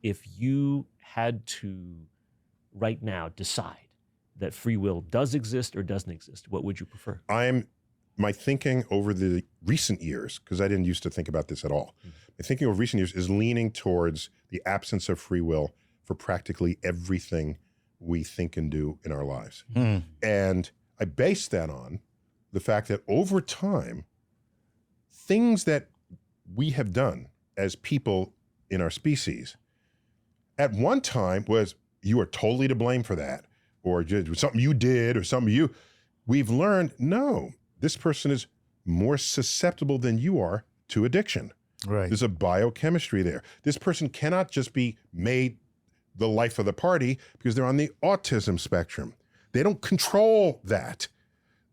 If you had to right now decide that free will does exist or doesn't exist, what would you prefer? My thinking over the recent years, because I didn't used to think about this at all, my thinking over recent years is leaning towards the absence of free will for practically everything we think and do in our lives. And I base that on the fact that over time, things that we have done as people in our species, at one time was, you are totally to blame for that, or just something you did, or something we've learned, no, this person is more susceptible than you are to addiction. Right. There's a biochemistry there. This person cannot just be made the life of the party because they're on the autism spectrum. They don't control that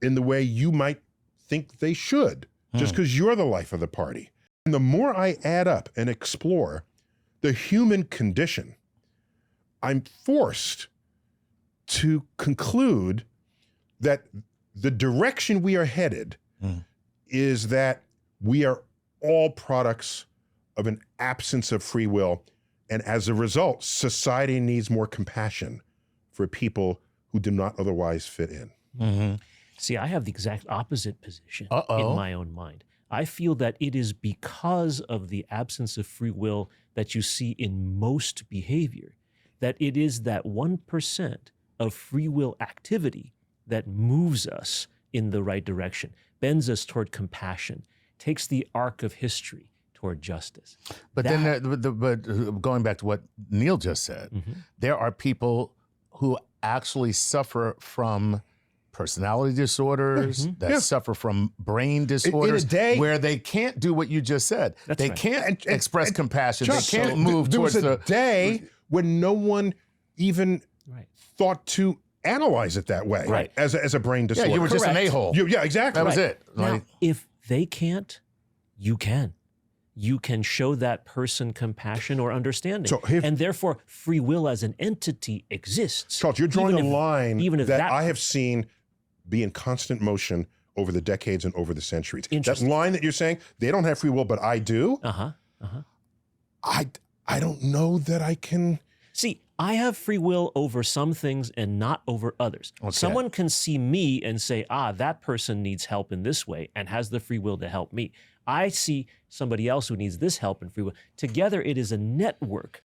in the way you might think they should, just because you're the life of the party. And the more I add up and explore the human condition, I'm forced to conclude that the direction we are headed is that we are all products of an absence of free will. And as a result, society needs more compassion for people who do not otherwise fit in. See, I have the exact opposite position in my own mind. I feel that it is because of the absence of free will that you see in most behavior, that it is that 1% of free will activity that moves us in the right direction, bends us toward compassion, takes the arc of history toward justice. But but going back to what Neil just said, there are people who actually suffer from personality disorders, that suffer from brain disorders, where they can't do what you just said. They can't express compassion. They can't move towards the... There was a day when no one even thought to analyze it that way, as a brain disorder. Yeah, you were just an a-hole. Yeah, exactly. That was it. Now, if they can't, you can. You can show that person compassion or understanding. And therefore, free will as an entity exists. Charles, you're drawing a line even if that I have seen be in constant motion over the decades and over the centuries. That line that you're saying, they don't have free will, but I do. I don't know that I can... See, I have free will over some things and not over others. Someone can see me and say, that person needs help in this way and has the free will to help me. I see somebody else who needs this help and free will. Together, it is a network